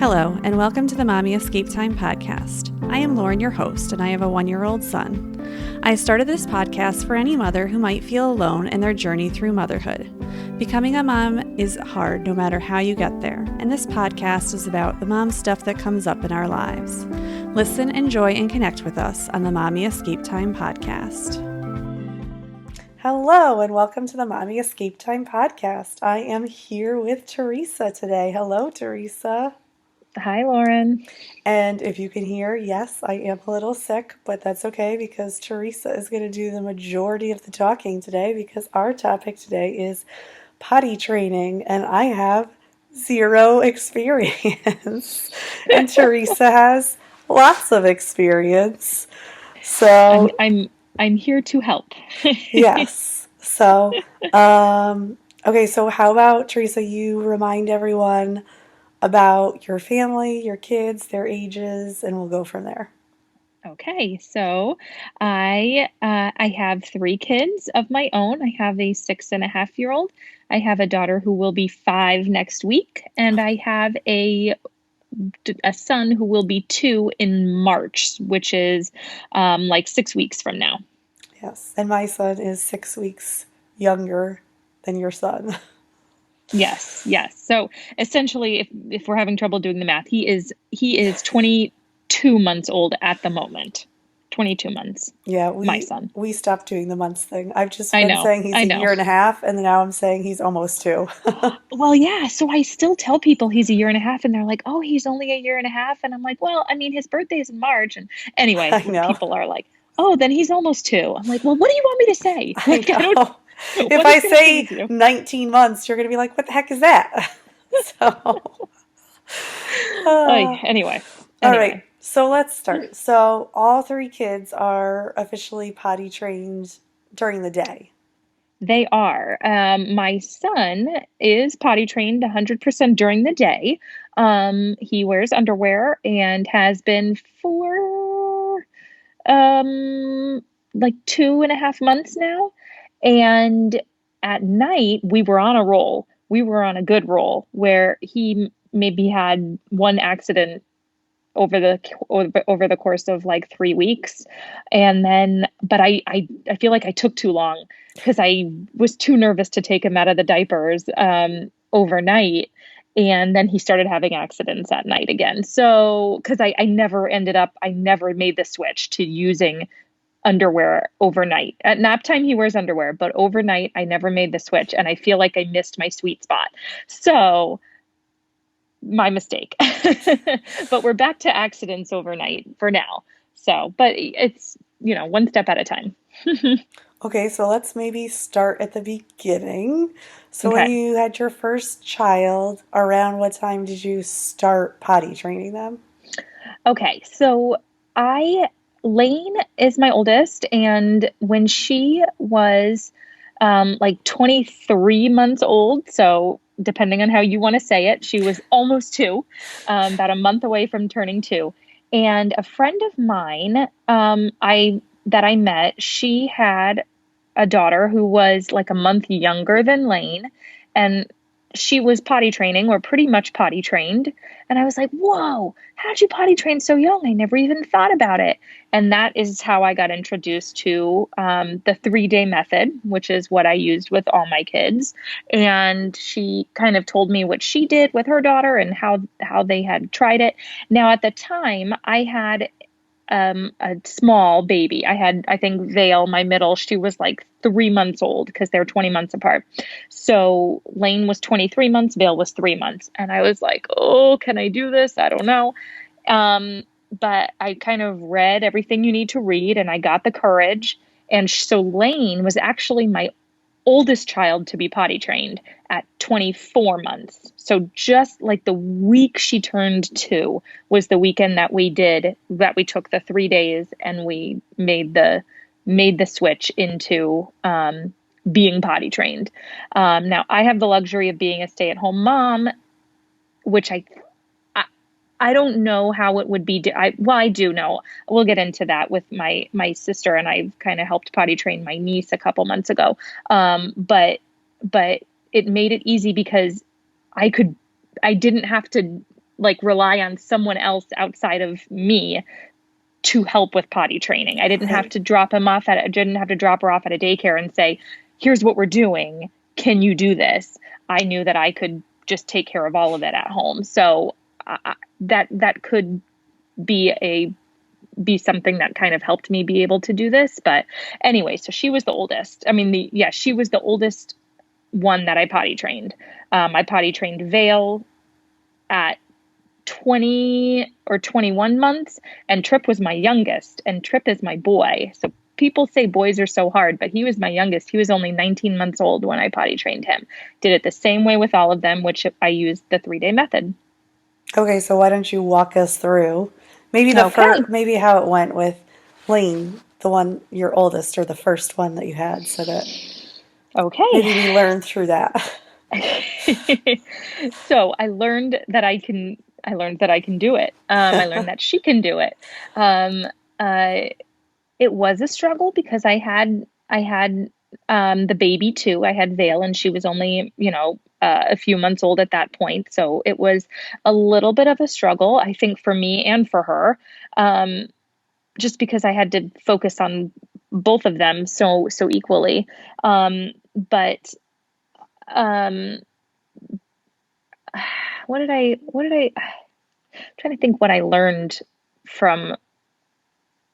Hello, and welcome to the Mommy Escape Time podcast. I am Lauren, your host, and I have a 1-year-old son. I started this podcast for any mother who might feel alone in their journey through motherhood. Becoming a mom is hard no matter how you get there, and this podcast is about the mom stuff that comes up in our lives. Listen, enjoy, and connect with us on the Mommy Escape Time podcast. Hello, and welcome to the Mommy Escape Time podcast. I am here with Theresa today. Hello, Theresa. Hi, Lauren. And if you can hear, yes, I am a little sick, but that's okay because Theresa is going to do the majority of the talking today because our topic today is potty training, and I have zero experience. And Theresa has lots of experience. So I'm here to help. yes. So okay, so how about Theresa, you remind everyone about your family, your kids, their ages, and we'll go from there. Okay, so I have 3 kids of my own. I have a 6.5-year-old. I have a daughter who will be 5 next week, and I have a son who will be 2 in March, which is like 6 weeks from now. Yes, and my son is 6 weeks younger than your son. Yes. So essentially, if we're having trouble doing the math, he is 22 months old at the moment. 22 months. Yeah, my son. We stopped doing the months thing. I've just I been know. saying he's a year and a half, and now I'm saying he's almost 2. Well, yeah. So I still tell people he's a year and a half, and they're like, "Oh, he's only a year and a half," and I'm like, "Well, I mean, his birthday is in March." And anyway, I know. people are like, "Oh, then he's almost 2." I'm like, "Well, what do you want me to say?" Like, I know. don't. If I say 19 months, you're going to be like, what the heck is that? So, Anyway. All right, so let's start. So all 3 kids are officially potty trained during the day. They are. My son is potty trained 100% during the day. He wears underwear and has been for like 2.5 months now. And at night, we were on a roll. We were on a good roll where he maybe had one accident over the course of like 3 weeks. And then, but I feel like I took too long because I was too nervous to take him out of the diapers overnight. And then he started having accidents at night again. So, because I never made the switch to using underwear overnight. At nap time, he wears underwear, but overnight, I never made the switch. And I feel like I missed my sweet spot. So, my mistake. But we're back to accidents overnight for now. So, but it's, one step at a time. Okay, so let's maybe start at the beginning. So Okay. when you had your first child, around what time did you start potty training them? Okay, so Lane is my oldest, and when she was like 23 months old, so depending on how you want to say it, she was almost 2, about a month away from turning 2. And a friend of mine, that I met, she had a daughter who was like a month younger than Lane, and she was potty training, or pretty much potty trained. And I was like, whoa, how'd you potty train so young? I never even thought about it. And that is how I got introduced to the 3-day method, which is what I used with all my kids. And she kind of told me what she did with her daughter and how they had tried it. Now, at the time, I had a small baby. I think Vale, my middle, she was like 3 months old because they're 20 months apart. So Lane was 23 months, Vale was 3 months. And I was like, oh, can I do this? I don't know. But I kind of read everything you need to read, and I got the courage. And so Lane was actually my oldest child to be potty trained at 24 months. So just like the week she turned 2 was the weekend that we took the 3 days and we made the switch into being potty trained. Now I have the luxury of being a stay-at-home mom, which I don't know how it would be. I do know. We'll get into that with my sister, and I've kind of helped potty train my niece a couple months ago. But it made it easy because I didn't have to like rely on someone else outside of me to help with potty training. I didn't have Right. to drop him off at, didn't have to drop her off at a daycare and say, here's what we're doing. Can you do this? I knew that I could just take care of all of it at home. So that could be be something that kind of helped me be able to do this. But anyway, so she was the oldest. I mean, she was the oldest one that I potty trained. I potty trained Vale at 20 or 21 months, and Trip was my youngest, and Trip is my boy. So people say boys are so hard, but he was my youngest. He was only 19 months old when I potty trained him. Did it the same way with all of them, which I used the 3-day method. Okay, so why don't you walk us through maybe Okay. maybe how it went with Lane, the one your oldest or the first one that you had, so that Okay. maybe we learn through that. So I learned that I can do it. I learned that she can do it. Um, uh, it was a struggle because I had the baby too. I had Vale, and she was only, a few months old at that point. So it was a little bit of a struggle, I think, for me and for her. Um, just because I had to focus on both of them so equally. But um what did I'm trying to think what I learned from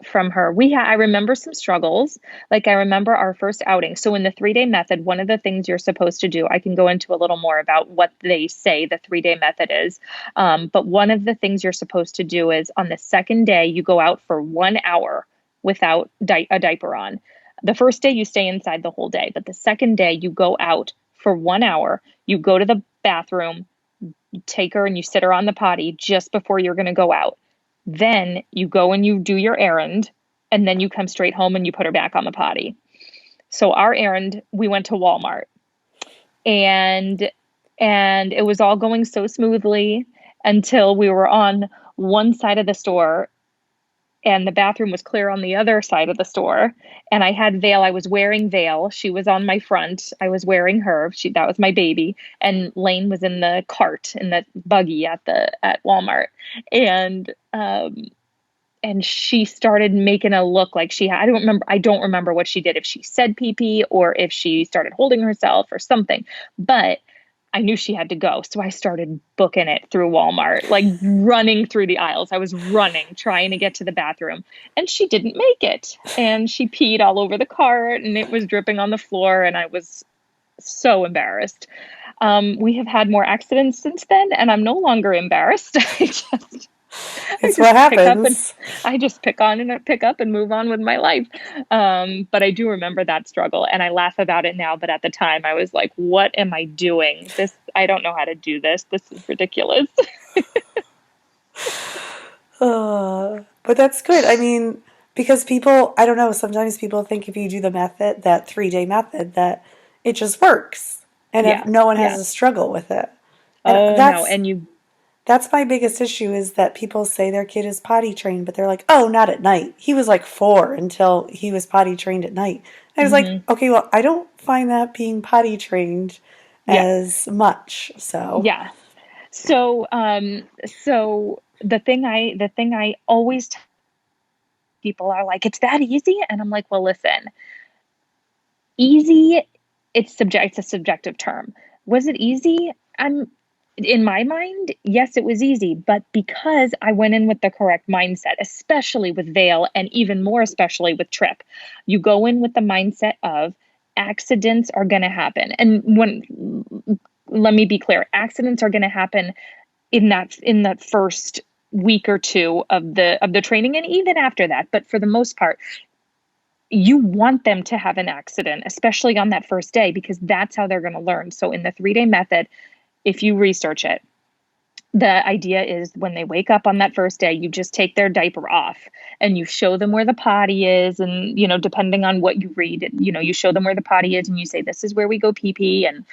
her. I remember some struggles. Like I remember our first outing. So in the 3-day method, one of the things you're supposed to do, I can go into a little more about what they say the 3-day method is. But one of the things you're supposed to do is on the second day, you go out for 1 hour without a diaper on. The first day you stay inside the whole day, but the second day you go out for 1 hour. You go to the bathroom, you take her and you sit her on the potty just before you're going to go out. Then you go and you do your errand, and then you come straight home and you put her back on the potty. So our errand, we went to Walmart, and it was all going so smoothly until we were on one side of the store and the bathroom was clear on the other side of the store. And I had Vale. I was wearing Vale. She was on my front. I was wearing her. That was my baby. And Lane was in the cart in the buggy at Walmart. And she started making a look like she had, I don't remember what she did, if she said pee pee or if she started holding herself or something. But I knew she had to go. So I started booking it through Walmart, like running through the aisles. I was running, trying to get to the bathroom, and she didn't make it. And she peed all over the cart and it was dripping on the floor. And I was so embarrassed. We have had more accidents since then, and I'm no longer embarrassed. I It's what just pick up and happens. I just pick up and move on with my life. But I do remember that struggle and I laugh about it now. But at the time I was like, what am I doing? I don't know how to do this. This is ridiculous. But that's good. I mean, because people, I don't know, sometimes people think if you do the method, that 3-day method, that it just works. And if Yeah. no one has Yeah. a struggle with it. And Oh no. And you, that's my biggest issue is that people say their kid is potty trained, but they're like, oh, not at night. He was like 4 until he was potty trained at night. And I was like, mhm. okay, well, I don't find that being potty trained Yeah. as much. So, Yeah. So, so the thing I always tell people are like, it's that easy. And I'm like, well, listen, easy, it's a subjective term. Was it easy? I'm In my mind, yes, it was easy, but because I went in with the correct mindset, especially with Vale and even more especially with Trip, you go in with the mindset of accidents are going to happen. And let me be clear, accidents are going to happen in that first week or two of the training and even after that, but for the most part you want them to have an accident, especially on that first day, because that's how they're going to learn. So in the 3-day method, if you research it, the idea is when they wake up on that first day, you just take their diaper off and you show them where the potty is. And, depending on what you read, you show them where the potty is and you say, this is where we go pee pee. And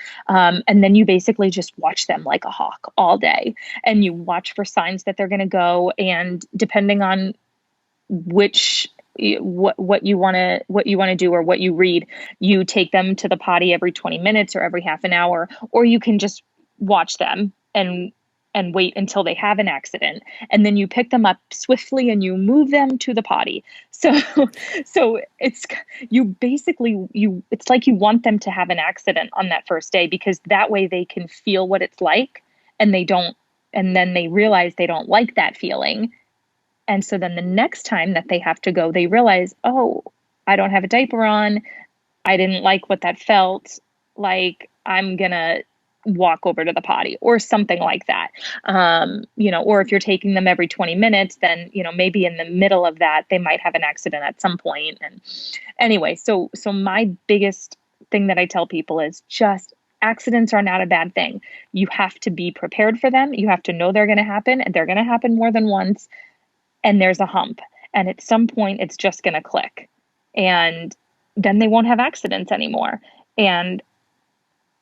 then you basically just watch them like a hawk all day and you watch for signs that they're going to go. And depending on which what you want to do or what you read, you take them to the potty every 20 minutes or every half an hour, or you can just watch them and and wait until they have an accident, and then you pick them up swiftly and you move them to the potty. So so it's you basically you it's like you want them to have an accident on that first day, because that way they can feel what it's like, and they don't, and then they realize they don't like that feeling. And so then the next time that they have to go, they realize, oh, I don't have a diaper on. I didn't like what that felt like. I'm going to walk over to the potty or something like that. Or if you're taking them every 20 minutes, then, maybe in the middle of that, they might have an accident at some point. And anyway, so my biggest thing that I tell people is just accidents are not a bad thing. You have to be prepared for them. You have to know they're going to happen, and they're going to happen more than once. And there's a hump. And at some point, it's just going to click. And then they won't have accidents anymore. And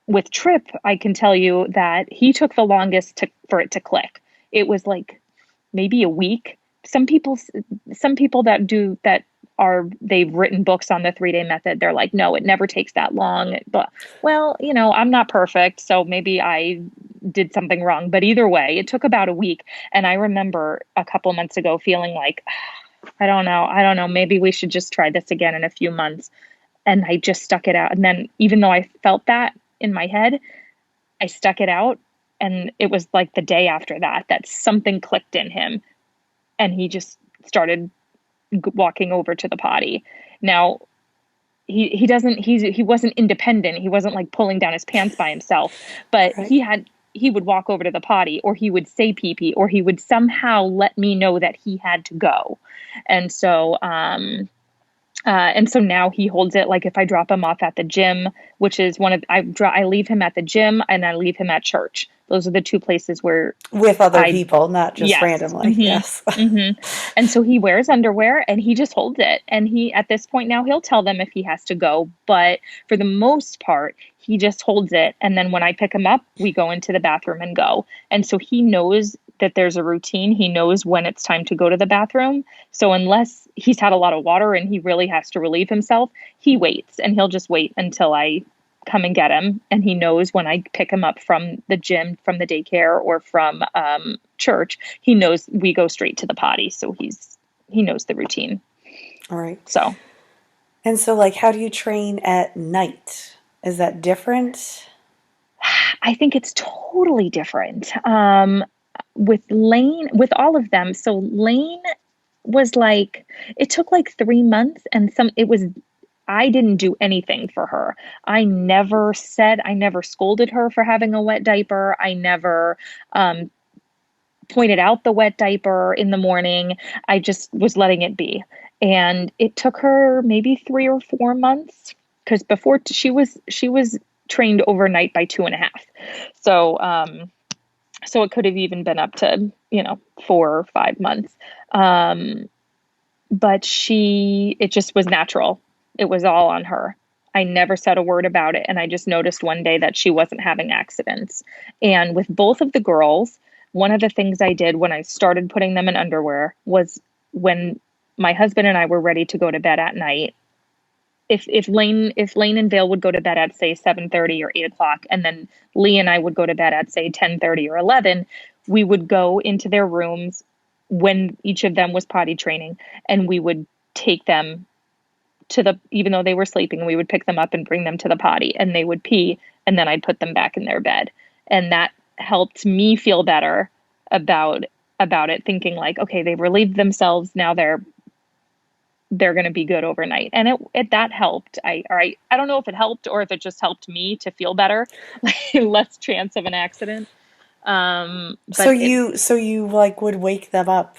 with Trip, I can tell you that he took the longest for it to click. It was like maybe a week. Some people they've written books on the 3-day method. They're like, no, it never takes that long. But well, I'm not perfect, so maybe I did something wrong. But either way, it took about a week. And I remember a couple months ago feeling like, I don't know, maybe we should just try this again in a few months. And I just stuck it out. And then even though I felt that in my head, I stuck it out. And it was like the day after that something clicked in him, and he just started walking over to the potty. Now, he wasn't independent. He wasn't like pulling down his pants by himself, but Right. he would walk over to the potty, or he would say pee pee, or he would somehow let me know that he had to go. And so, now he holds it. Like if I drop him off at the gym, which is I leave him at the gym and I leave him at church. Those are the two places where With other people, not just yes. randomly. Yes. And so he wears underwear and he just holds it. And at this point now, he'll tell them if he has to go. But for the most part, he just holds it. And then when I pick him up, we go into the bathroom and go. And so he knows that there's a routine. He knows when it's time to go to the bathroom. So unless he's had a lot of water and he really has to relieve himself, he waits, and he'll just wait until I come and get him. And he knows when I pick him up from the gym, from the daycare, or from church, he knows we go straight to the potty. So he knows the routine. All right. So. And so, like, how do you train at night? Is that different? I think it's totally different. With Lane, with all of them. So Lane was like, it took like 3 months, and I didn't do anything for her. I never scolded her for having a wet diaper. I never pointed out the wet diaper in the morning. I just was letting it be. And it took her maybe 3 or 4 months, because before she was trained overnight by 2.5. So it could have even been up to, 4 or 5 months. But it just was natural. It was all on her. I never said a word about it. And I just noticed one day that she wasn't having accidents. And with both of the girls, one of the things I did when I started putting them in underwear was, when my husband and I were ready to go to bed at night, if Lane and Vale would go to bed at, say, 7:30 or 8 o'clock, and then Lee and I would go to bed at, say, 10:30 or 11, we would go into their rooms when each of them was potty training, and we would take them even though they were sleeping, we would pick them up and bring them to the potty, and they would pee, and then I'd put them back in their bed. And that helped me feel better about it, thinking like, okay, they've relieved themselves. Now they're going to be good overnight. And that helped. I don't know if it helped or if it just helped me to feel better, less chance of an accident. So you like would wake them up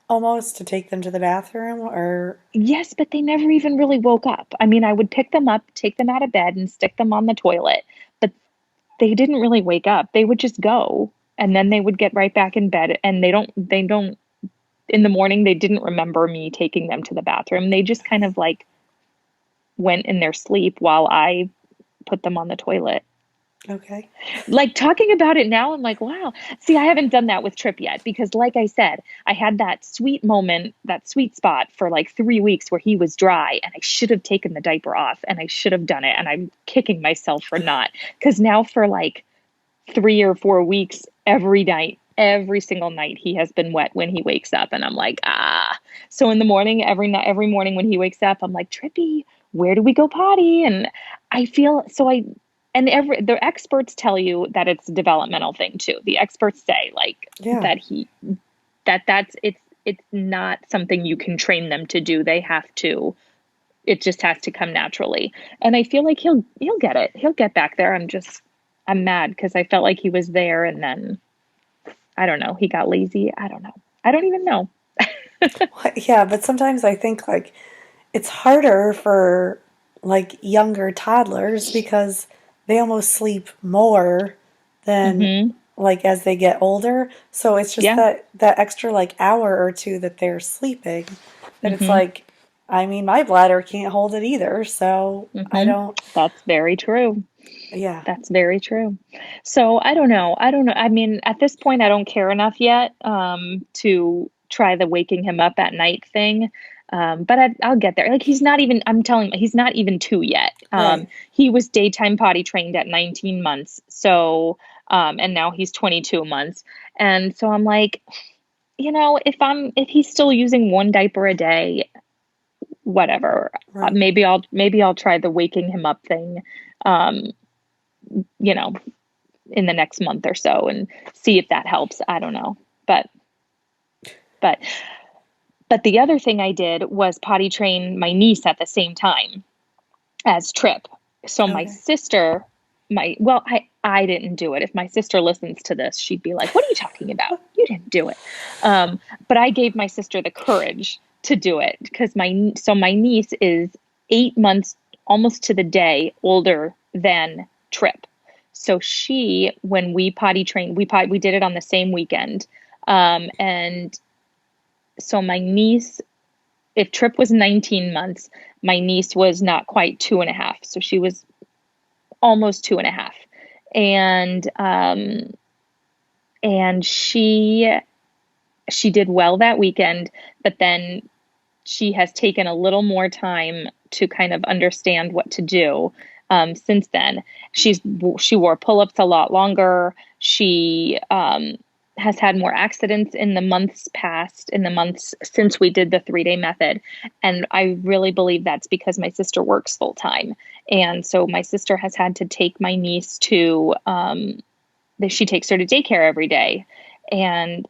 almost to take them to the bathroom, or? Yes, but they never even really woke up. I mean, I would pick them up, take them out of bed, and stick them on the toilet, but they didn't really wake up. They would just go, and then they would get right back in bed. And they don't, in the morning, they didn't remember me taking them to the bathroom. They just kind of like went in their sleep while I put them on the toilet. Okay. Like, talking about it now, I'm like, wow. See, I haven't done that with Trip yet, because like I said, I had that sweet moment, that sweet spot for like 3 weeks where he was dry, and I should have taken the diaper off, and I should have done it. And I'm kicking myself for not, because now for like 3 or 4 weeks, every night, every single night he has been wet when he wakes up. And I'm like, ah. So in the morning, every night, every morning when he wakes up, I'm like, Trippy, where do we go potty? And I feel so and the experts tell you that it's a developmental thing too. The experts say like Yeah. that it's not something you can train them to do. They have to, it just has to come naturally. And I feel like he'll get it. He'll get back there. I'm mad because I felt like he was there and then I don't know, he got lazy. I don't know. I don't even know. Yeah, but sometimes I think like it's harder for like younger toddlers because they almost sleep more than Mhm. like as they get older. So it's just Yeah. that extra like hour or two that they're sleeping that it's Mhm. like I mean my bladder can't hold it either. So I Mhm. don't That's very true. yeah. That's very true. So I don't know. I don't know. I mean, at this point, I don't care enough yet to try the waking him up at night thing. But I'll get there. Like he's not even. I'm telling you, he's not even 2 yet. Right. He was daytime potty trained at 19 months. So and now he's 22 months. And so I'm like, if he's still using one diaper a day, whatever. Right. Maybe I'll try the waking him up thing. Um, you know, in the next month or so and see if that helps. I don't know. But but but the other thing I did was potty train my niece at the same time as Trip. So my Okay. sister, I didn't do it. If my sister listens to this, she'd be like, "What are you talking about? You didn't do it." But I gave my sister the courage to do it because my niece is 8 months, almost to the day, older than Trip. So when we potty trained, we did it on the same weekend, and so my niece, if Trip was 19 months, my niece was not quite 2.5. So she was almost 2.5. And and she did well that weekend, but then she has taken a little more time to kind of understand what to do. Since then, she wore pull-ups a lot longer. She has had more accidents in the months past, in the months since we did the 3-day method, and I really believe that's because my sister works full time, and so my sister has had to take my niece to. She takes her to daycare every day, and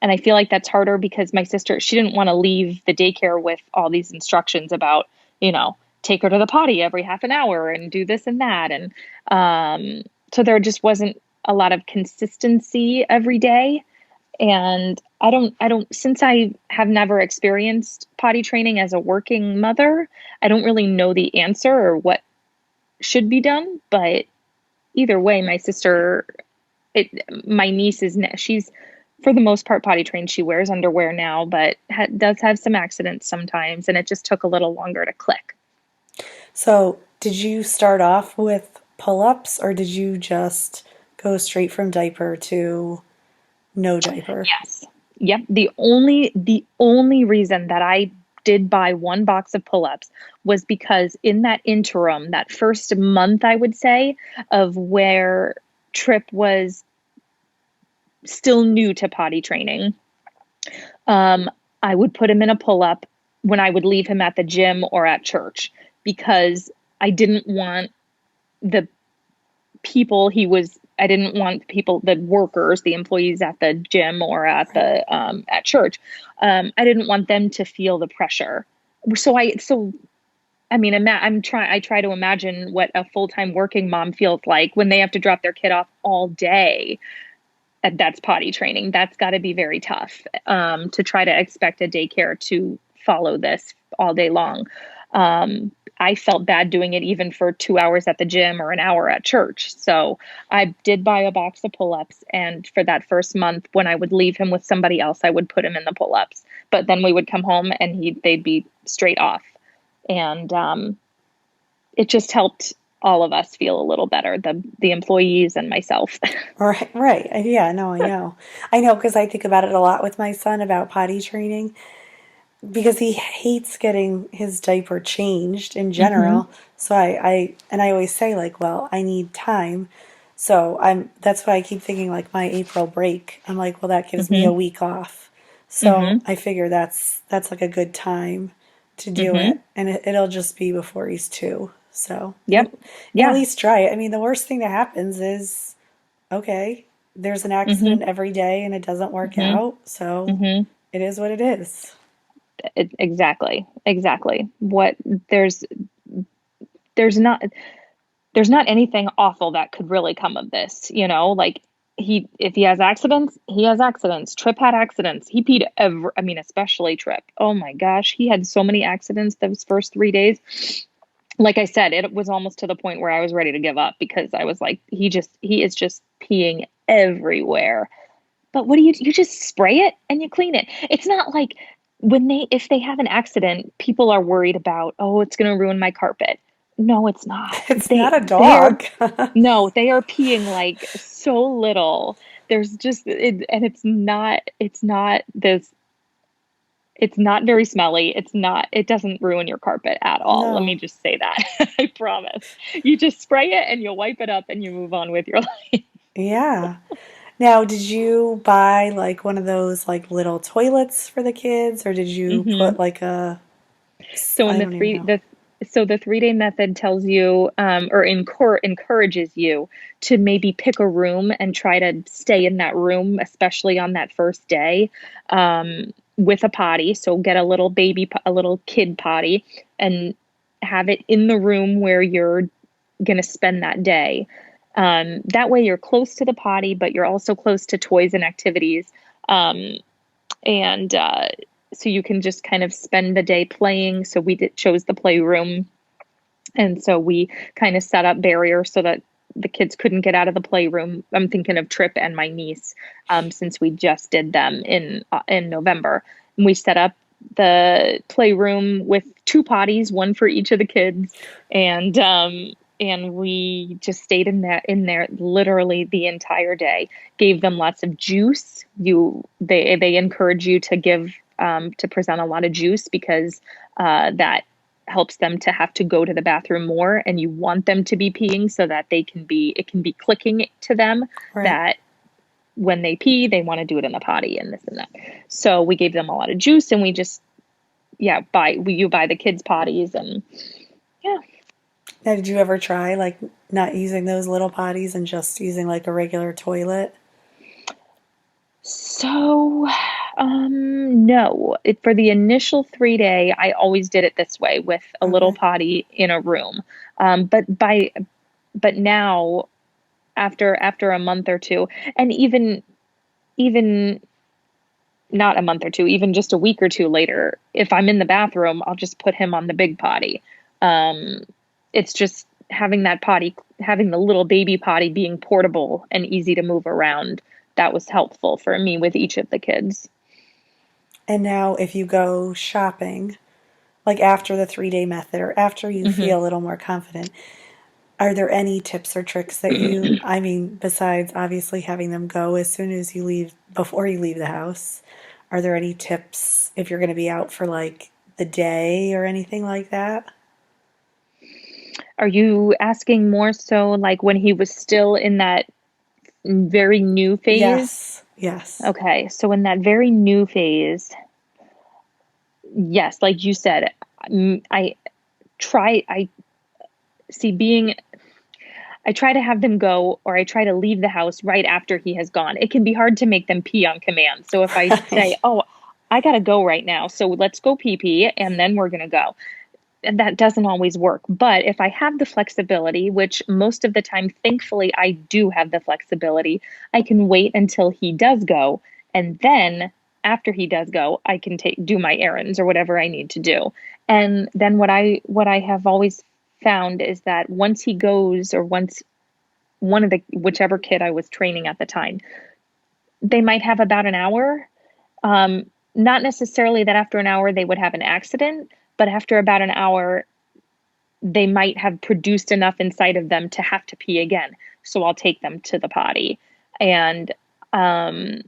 and I feel like that's harder because my sister, she didn't want to leave the daycare with all these instructions about, take her to the potty every half an hour and do this and that. And so there just wasn't a lot of consistency every day. And since I have never experienced potty training as a working mother, I don't really know the answer or what should be done. But either way, my niece she's for the most part potty trained. She wears underwear now, but does have some accidents sometimes, and it just took a little longer to click. So did you start off with pull-ups or did you just go straight from diaper to no diaper? Yes. Yep. The only reason that I did buy one box of pull-ups was because in that interim, that first month, I would say, of where Trip was still new to potty training, um, I would put him in a pull up when I would leave him at the gym or at church because I didn't want the I didn't want the workers, the employees at the gym or Right. at church. I didn't want them to feel the pressure. So I mean, I try to imagine what a full-time working mom feels like when they have to drop their kid off all day. And that's potty training. That's got to be very tough to try to expect a daycare to follow this all day long. I felt bad doing it even for 2 hours at the gym or an hour at church. So I did buy a box of pull-ups. And for that first month, when I would leave him with somebody else, I would put him in the pull-ups. But then we would come home and they'd be straight off. And it just helped all of us feel a little better, the employees and myself. Right, right. Yeah, no, I know. I know because I think about it a lot with my son about potty training because he hates getting his diaper changed in Hmm. general. So and I always say like, well, I need time. So that's why I keep thinking like my April break. I'm like, well, that gives me a Mhm. week off. So Mhm. I figure that's like a good time to do it. Mhm. And it'll just be before he's two. So Yep. at Yeah. least try it. I mean, the worst thing that happens is, okay, there's an accident Mhm. every day and it doesn't work Mhm. out. So Mhm. it is what it is. Exactly. Exactly. What there's there's not there's not anything awful that could really come of this, you know? Like if he has accidents, he has accidents. Trip had accidents. He peed I mean, especially Trip. Oh my gosh, he had so many accidents those first 3 days. Like I said, it was almost to the point where I was ready to give up because I was like, he is just peeing everywhere. But what do you just spray it and you clean it. It's not like if they have an accident, people are worried about, oh, it's going to ruin my carpet. No, it's not. It's not a They are dog. no, they are peeing like so little. There's just and it's not very smelly. It doesn't ruin your carpet at all. Let me No. just say that. I promise. You just spray it and you'll wipe it up and you move on with your life. Yeah. Now, did you buy like one of those like little toilets for the kids, or did you put Hmm. like So in I don't even know. the 3-day method tells you or encourages you to maybe pick a room and try to stay in that room, especially on that first day, with a potty. So get a little kid potty, and have it in the room where you're going to spend that day. That way you're close to the potty, but you're also close to toys and activities. And So you can just kind of spend the day playing. So chose the playroom, and so we kind of set up barriers so that the kids couldn't get out of the playroom. I'm thinking of Trip and my niece, since we just did them in November. And we set up the playroom with two potties, one for each of the kids, and we just stayed in there literally the entire day. Gave them lots of juice. They encourage you to give to present a lot of juice because that helps them to have to go to the bathroom more, and you want them to be peeing so that it can be clicking to them Right. that when they pee they want to do it in the potty and this and that. So we gave them a lot of juice, and we just you buy the kids potties, and yeah. Now, did you ever try like not using those little potties and just using like a regular toilet? So, no. For the initial 3 day, I always did it this way with a little Okay. potty in a room. But now, after a month or two, and even not a month or two, even just a week or two later, if I'm in the bathroom, I'll just put him on the big potty. Um, it's just having the little baby potty being portable and easy to move around. That was helpful for me with each of the kids. And now, if you go shopping, like after the 3-day method or after you Hmm. feel a little more confident, are there any tips or tricks that I mean, besides obviously having them go as soon as you leave, before you leave the house, are there any tips if you're going to be out for like the day or anything like that? Are you asking more so like when he was still in that very new phase? Yes, yes. Okay, so in that very new phase, yes, like you said, I I see being I try to have them go, or I try to leave the house right after he has gone. It can be hard to make them pee on command. So if I say, Right. "Oh, I got to go right now. So let's go pee pee and then we're going to go." And that doesn't always work. But if I have the flexibility, which most of the time, thankfully, I do have the flexibility, I can wait until he does go. And then after he does go, I can do my errands or whatever I need to do. And then what I have always found is that once he goes, or once one of the whichever kid I was training at the time, they might have about an hour. Not necessarily that after an hour they would have an accident, but after about an hour they might have produced enough inside of them to have to pee again. So I'll take them to the potty and um,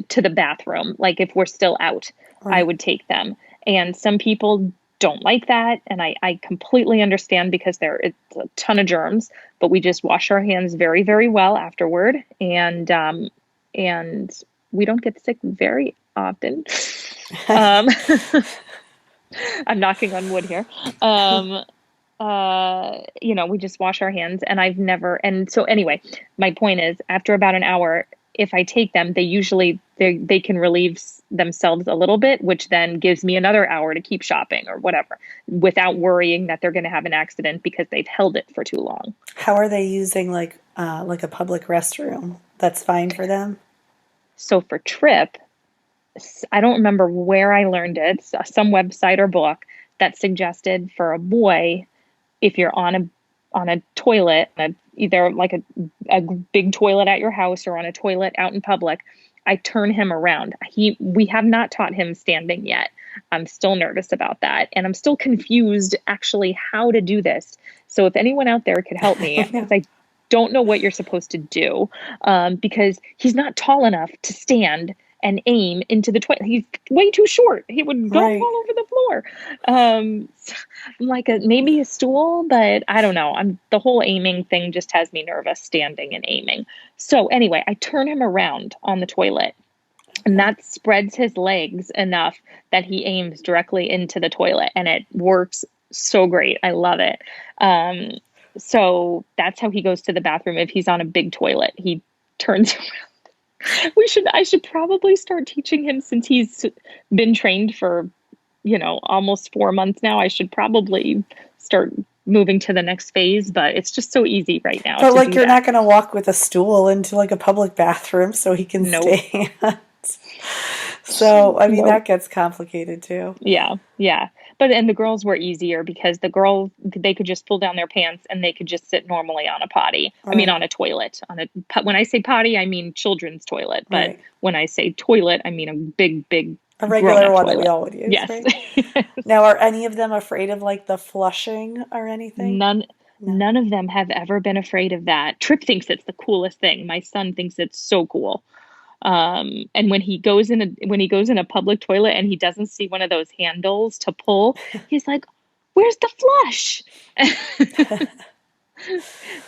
to the bathroom. Like if we're still out, I Right. would take them. And some people don't like that. And I completely understand because it's a ton of germs, but we just wash our hands very, very well afterward. And we don't get sick very often. Um, I'm knocking on wood here. We just wash our hands and and so anyway, my point is after about an hour, if I take them, they can relieve themselves a little bit, which then gives me another hour to keep shopping or whatever without worrying that they're going to have an accident because they've held it for too long. How are they using like a public restroom? That's fine for them? So for Trip, I don't remember where I learned it, some website or book that suggested for a boy, if you're on a toilet, either like a big toilet at your house or on a toilet out in public, I turn him around. We have not taught him standing yet. I'm still nervous about that. And I'm still confused actually how to do this. So if anyone out there could help me, because I don't know what you're supposed to do, because he's not tall enough to stand and aim into the toilet. He's way too short. He would go all over the floor. Maybe a stool, but I don't know. The whole aiming thing just has me nervous, standing and aiming. So anyway, I turn him around on the toilet, and that spreads his legs enough that he aims directly into the toilet, and it works so great. I love it. So that's how he goes to the bathroom. If he's on a big toilet, he turns around. I should probably start teaching him, since he's been trained for, almost 4 months now. I should probably start moving to the next phase, but it's just so easy right now. But you're not going to walk with a stool into like a public bathroom so he can stand. So, that gets complicated too. Yeah. And the girls were easier because they could just pull down their pants and they could just sit normally on a potty. Right. On a toilet. When I say potty, I mean children's toilet. But when I say toilet, I mean a big a regular one toilet that we all would use. Yes. Right? Now, are any of them afraid of like the flushing or anything? None of them have ever been afraid of that. Trip thinks it's the coolest thing. My son thinks it's so cool. And when he goes in a public toilet and he doesn't see one of those handles to pull, he's like, "Where's the flush?"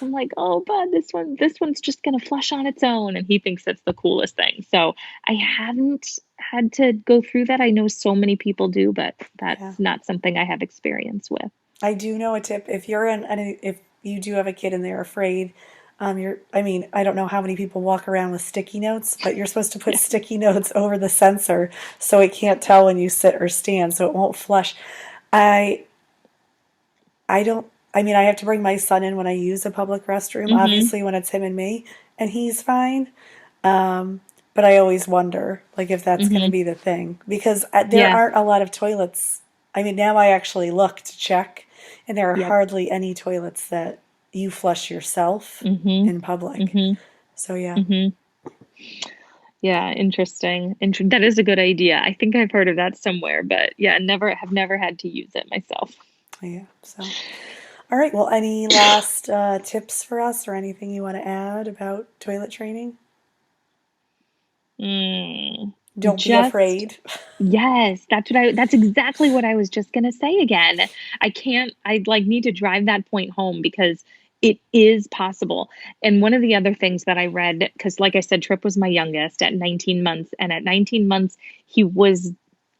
I'm like, "Oh, bud, this one's just gonna flush on its own," and he thinks that's the coolest thing. So I haven't had to go through that. I know so many people do, but that's not something I have experience with. I do know a tip if you do have a kid and they're afraid. I don't know how many people walk around with sticky notes, but you're supposed to put sticky notes over the sensor so it can't tell when you sit or stand, so it won't flush. I have to bring my son in when I use a public restroom, obviously when it's him and me, and he's fine. But I always wonder, like, if that's going to be the thing, because there aren't a lot of toilets. Now I actually look to check, and there are hardly any toilets that you flush yourself in public. So yeah. Yeah, interesting. That is a good idea. I think I've heard of that somewhere, but have never had to use it myself. Yeah. So, all right. Well, any last tips for us or anything you want to add about toilet training? Don't be afraid. Yes, that's exactly what I was just going to say again. I need to drive that point home because it is possible. And one of the other things that I read, because like I said, Trip was my youngest at 19 months. And at 19 months, he was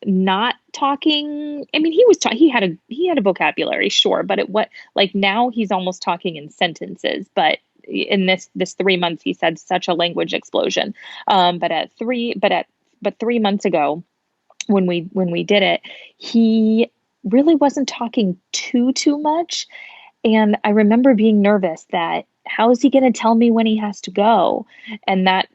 not talking. He had a vocabulary, sure. But now he's almost talking in sentences. But in this 3 months, he said such a language explosion. But 3 months ago, when we did it, he really wasn't talking too much. And I remember being nervous that how is he going to tell me when he has to go? That's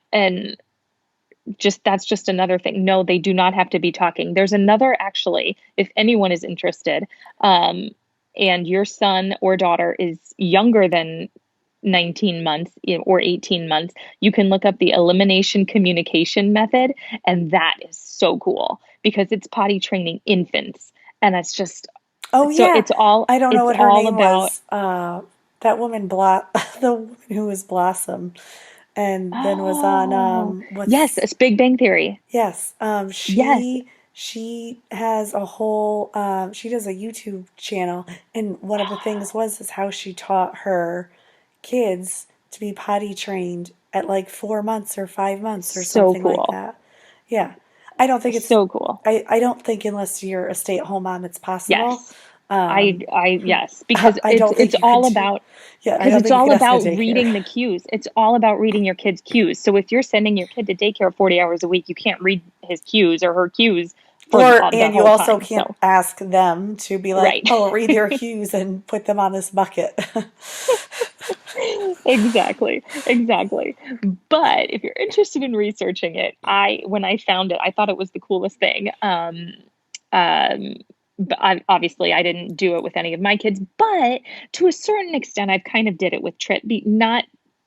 just another thing. No, they do not have to be talking. There's another, actually, if anyone is interested, and your son or daughter is younger than 19 months or 18 months, you can look up the elimination communication method. And that is so cool because it's potty training infants. And it's just, it's all, I don't know what her name was. That woman, the woman who was Blossom and then was on, yes, it's Big Bang Theory. Yes. She she has a whole, she does a YouTube channel, and one of the things is how she taught her kids to be potty trained at like 4 months or 5 months or So something like cool. that. Yeah. I don't think it's, So cool. I don't think unless you're a stay-at-home mom, it's possible. Yes. Um, Yes, because I don't think you could do, yeah, I don't it's think you all could ask a about daycare. reading the cues. It's all about reading your kid's cues. So if you're sending your kid to daycare 40 hours a week, you can't read his cues or her cues for the And you whole also time. can't So, ask them to be like, right. oh, read your cues and put them on this bucket. Exactly. Exactly. But if you're interested in researching it, when I found it, I thought it was the coolest thing. Um, but obviously, I didn't do it with any of my kids, but to a certain extent, I've kind of did it with Trip.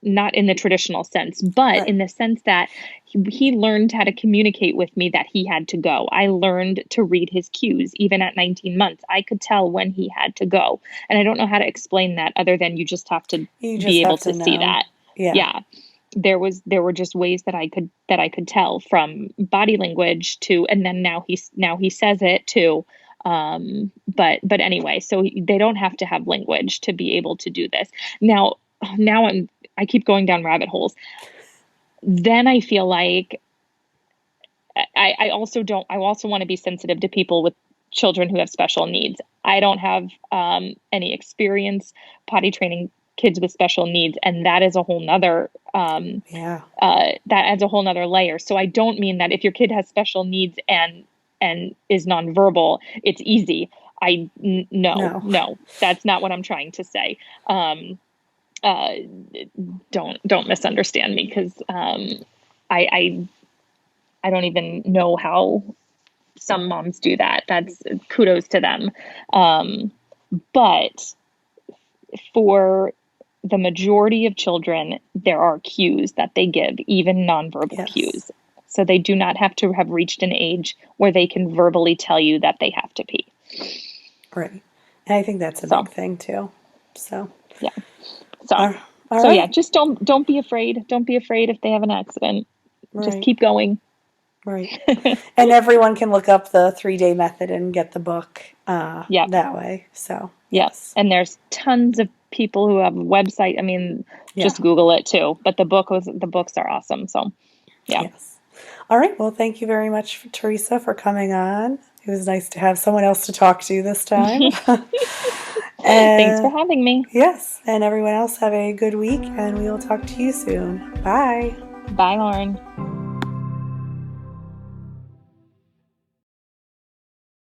Not in the traditional sense, but Right. in the sense that he learned how to communicate with me that he had to go. I learned to read his cues even at 19 months. I could tell when he had to go. And I don't know how to explain that other than you just have to You be just able have to to see know. that. Yeah. Yeah. There were just ways that I could tell from body language to, and then now he says it too. But anyway, so they don't have to have language to be able to do this. Now I keep going down rabbit holes. Then I feel like I also want to be sensitive to people with children who have special needs. I don't have any experience potty training kids with special needs, and that is a whole nother Yeah. that adds a whole nother layer. So I don't mean that if your kid has special needs and is nonverbal, it's easy. No. No, that's not what I'm trying to say. Um, uh, don't misunderstand me, because I, I I don't even know how some moms do that. That's kudos to them. Um, but for the majority of children, there are cues that they give, even nonverbal Yes. cues. So they do not have to have reached an age where they can verbally tell you that they have to pee. Right. And I think that's a So big thing too. So, yeah. So all all so yeah, right. just don't be afraid. Don't be afraid if they have an accident. Just Right. keep going. Right. And everyone can look up the 3 day method and get the book Yep. that way. So, Yep. yes. And there's tons of people who have website. I mean, Yeah. just Google it too. But the books are awesome. So yeah. Yes. All right. Well, thank you very much, Teresa, for coming on. It was nice to have someone else to talk to this time. Thanks for And having me. yes, and everyone else have a good week, and we will talk to you soon. Bye. Bye, Lauren.